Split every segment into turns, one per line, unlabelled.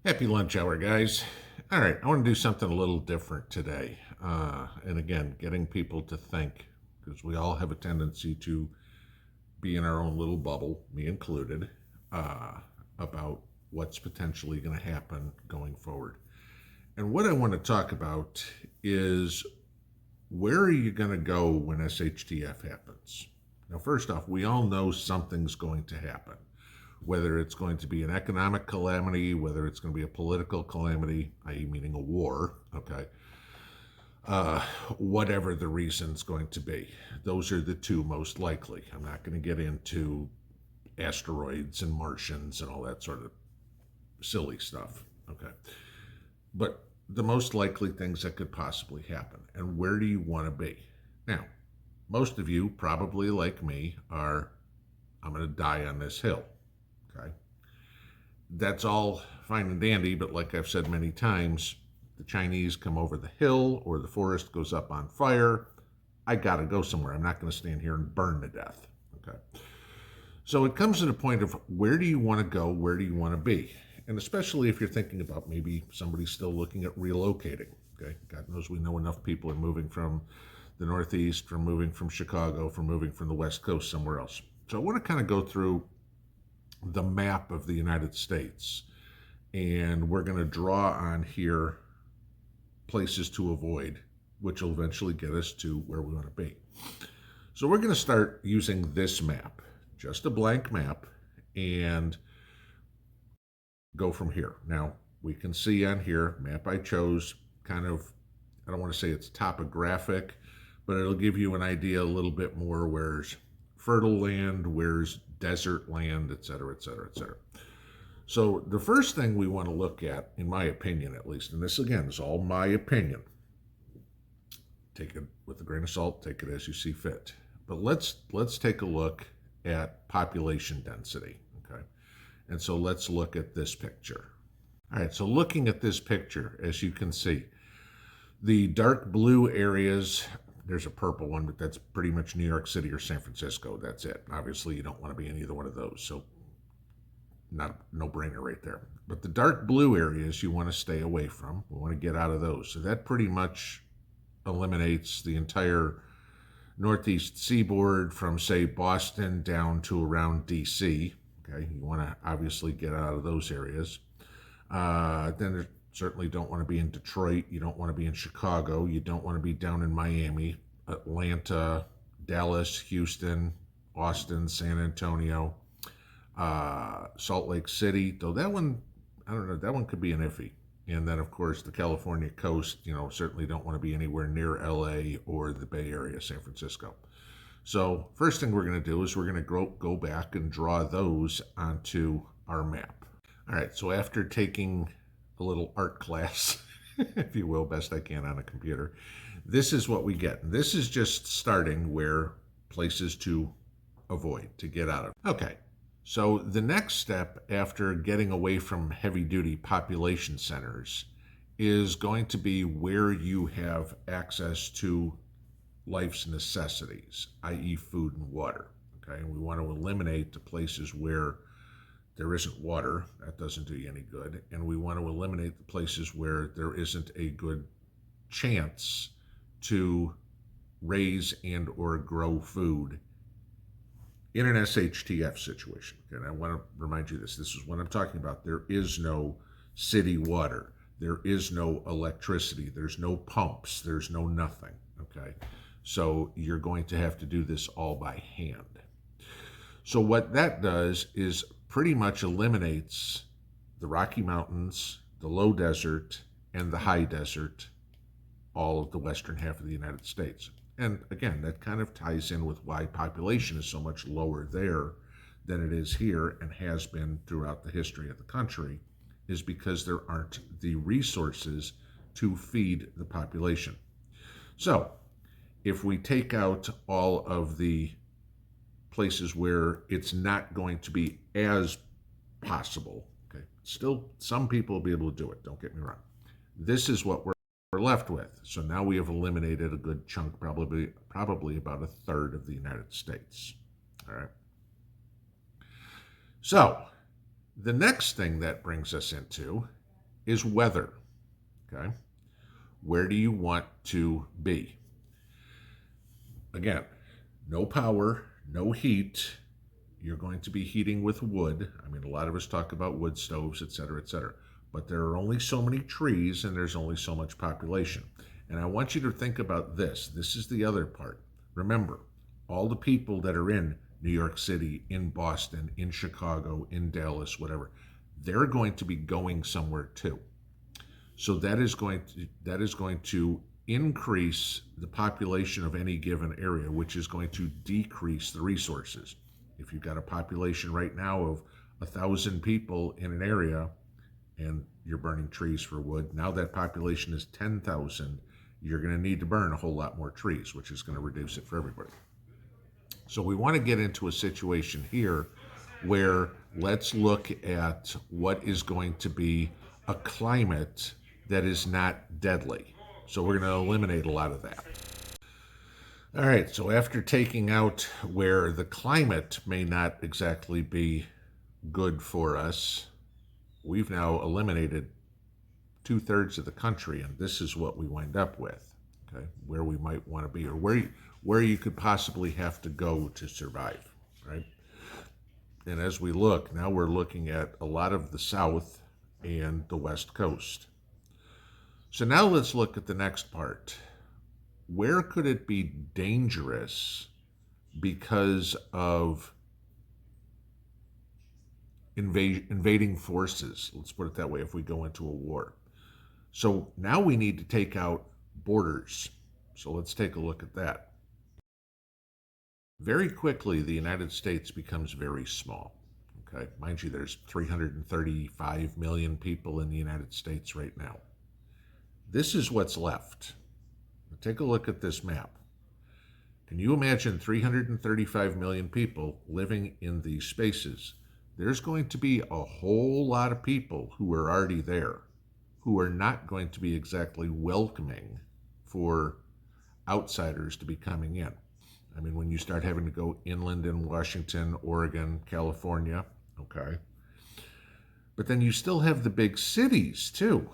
Happy lunch hour, guys. All right, I want to do something a little different today. And again, getting people to think, because we all have a tendency to be in our own little bubble, me included, uh, about what's potentially going to happen going forward. And what I want to talk about is where are you going to go when SHTF happens? Now, first off, we all know something's going to happen, whether it's going to be an economic calamity, whether it's going to be a political calamity, i.e., meaning a war, okay, uh, whatever the reason's going to be. Those are the two most likely. I'm not going to get into asteroids and Martians and all that sort of silly stuff, okay? But the most likely things that could possibly happen, and where do you want to be? Now, most of you, probably like me, are I'm going to die on this hill, okay? That's all fine and dandy, but like I've said many times, the Chinese come over the hill or the forest goes up on fire. I got to go somewhere. I'm not going to stand here and burn to death, okay? So it comes to the point of where do you want to go? Where do you want to be? And especially if you're thinking about maybe somebody's still looking at relocating, okay? God knows we know enough people are moving from the Northeast, from moving from Chicago, from moving from the West Coast somewhere else. So I want to kind of go through the map of the United States, and we're going to draw on here places to avoid, which will eventually get us to where we want to be. So we're going to start using this map, just a blank map, and go from here. Now, we can see on here, map I chose, kind of, I don't want to say it's topographic, but it'll give you an idea a little bit more where's fertile land, where's desert land, et cetera, et cetera, et cetera. So the first thing we want to look at, in my opinion at least, and this again is all my opinion, take it with a grain of salt, take it as you see fit. But let's take a look at population density, okay? And so let's look at this picture. All right, so looking at this picture, as you can see, the dark blue areas, there's a purple one, but that's pretty much New York City or San Francisco. That's it. Obviously, you don't want to be in either one of those, so not a no-brainer right there. But the dark blue areas you want to stay away from. We want to get out of those. So that pretty much eliminates the entire northeast seaboard from, say, Boston down to around D.C. Okay, you want to obviously get out of those areas. Then you certainly don't want to be in Detroit. You don't want to be in Chicago. You don't want to be down in Miami, Atlanta, Dallas, Houston, Austin, San Antonio, Salt Lake City. Though that one, I don't know, that one could be an iffy. And then, of course, the California coast, certainly don't want to be anywhere near LA or the Bay Area, San Francisco. So first thing we're going to do is we're going to go back and draw those onto our map. All right, so after taking a little art class, if you will, best I can on a computer, this is what we get. This is just starting where places to avoid, to get out of. Okay, so the next step after getting away from heavy-duty population centers is going to be where you have access to life's necessities, i.e. food and water. Okay, and we want to eliminate the places where there isn't water. That doesn't do you any good. And we want to eliminate the places where there isn't a good chance to raise and or grow food in an SHTF situation. And I want to remind you this is what I'm talking about. There is no city water. There is no electricity. There's no pumps. There's no nothing, okay? So you're going to have to do this all by hand. So what that does is pretty much eliminates the Rocky Mountains, the low desert, and the high desert, all of the western half of the United States. And again, that kind of ties in with why population is so much lower there than it is here and has been throughout the history of the country, is because there aren't the resources to feed the population. So if we take out all of the places where it's not going to be as possible, okay, still some people will be able to do it, don't get me wrong. This is what we're left with. So now we have eliminated a good chunk, probably about a third of the United States. All right. So the next thing that brings us into is weather. Okay. Where do you want to be? Again, no power, no heat. You're going to be heating with wood. I mean, a lot of us talk about wood stoves, et cetera, et cetera. But there are only so many trees and there's only so much population. And I want you to think about this. This is the other part. Remember, all the people that are in New York City, in Boston, in Chicago, in Dallas, whatever, they're going to be going somewhere too. So that is going to increase the population of any given area, which is going to decrease the resources. If you've got a population right now of 1,000 people in an area and you're burning trees for wood, now that population is 10,000, you're going to need to burn a whole lot more trees, which is going to reduce it for everybody. So we want to get into a situation here where let's look at what is going to be a climate that is not deadly. So we're going to eliminate a lot of that. All right, so after taking out where the climate may not exactly be good for us, we've now eliminated 2/3 of the country, and this is what we wind up with, okay, where we might want to be, or where you could possibly have to go to survive, right? And as we look, now we're looking at a lot of the South and the West Coast. So now let's look at the next part. Where could it be dangerous because of invading forces? Let's put it that way if we go into a war. So now we need to take out borders. So let's take a look at that. Very quickly, the United States becomes very small. Okay, mind you, there's 335 million people in the United States right now. This is what's left. Take a look at this map. Can you imagine 335 million people living in these spaces? There's going to be a whole lot of people who are already there, who are not going to be exactly welcoming for outsiders to be coming in. I mean, when you start having to go inland in Washington, Oregon, California, okay. But then you still have the big cities too,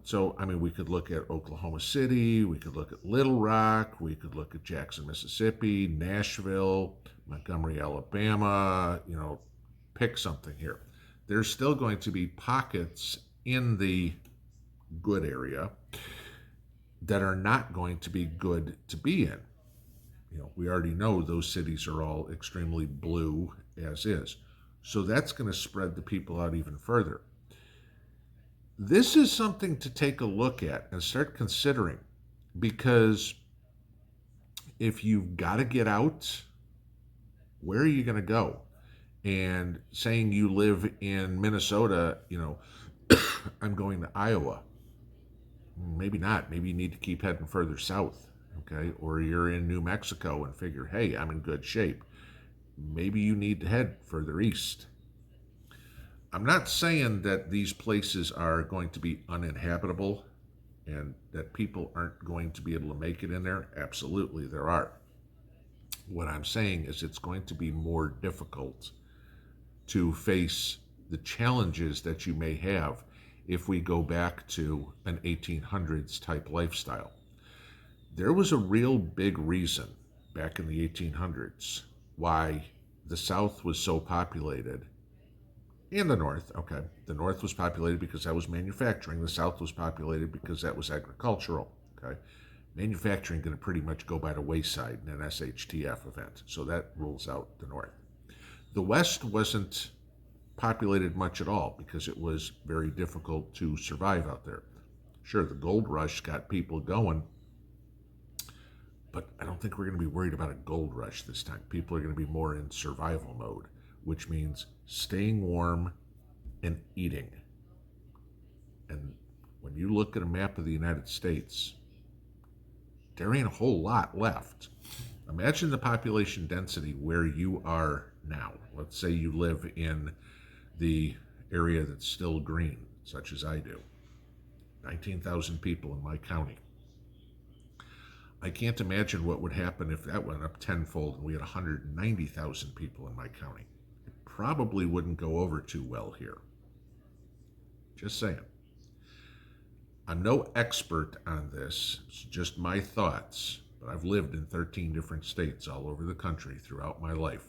So, I mean, we could look at Oklahoma City, we could look at Little Rock, we could look at Jackson, Mississippi, Nashville, Montgomery, Alabama, pick something here. There's still going to be pockets in the good area that are not going to be good to be in. We already know those cities are all extremely blue as is. So that's going to spread the people out even further. This is something to take a look at and start considering, because if you've got to get out, where are you going to go? And saying you live in Minnesota, I'm going to Iowa. Maybe not. Maybe you need to keep heading further south, okay? Or you're in New Mexico and figure, hey, I'm in good shape. Maybe you need to head further east. I'm not saying that these places are going to be uninhabitable and that people aren't going to be able to make it in there. Absolutely, there are. What I'm saying is it's going to be more difficult to face the challenges that you may have if we go back to an 1800s type lifestyle. There was a real big reason back in the 1800s why the South was so populated. And the North, okay. The North was populated because that was manufacturing. The South was populated because that was agricultural, okay. Manufacturing going to pretty much go by the wayside in an SHTF event, so that rules out the North. The West wasn't populated much at all because it was very difficult to survive out there. Sure, the gold rush got people going, but I don't think we're going to be worried about a gold rush this time. People are going to be more in survival mode, which means staying warm and eating. And when you look at a map of the United States, there ain't a whole lot left. Imagine the population density where you are now. Let's say you live in the area that's still green, such as I do. 19,000 people in my county. I can't imagine what would happen if that went up tenfold and we had 190,000 people in my county. It probably wouldn't go over too well here. Just saying. I'm no expert on this, it's just my thoughts, but I've lived in 13 different states all over the country throughout my life.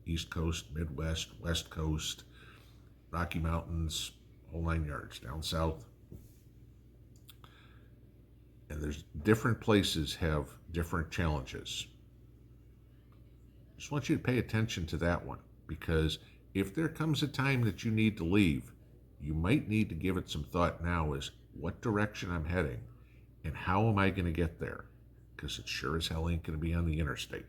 East Coast, Midwest, West Coast, Rocky Mountains, whole 9 yards, down south. And there's different places have different challenges. Just want you to pay attention to that one, because if there comes a time that you need to leave, you might need to give it some thought now as what direction I'm heading and how am I going to get there, because it sure as hell ain't going to be on the interstate.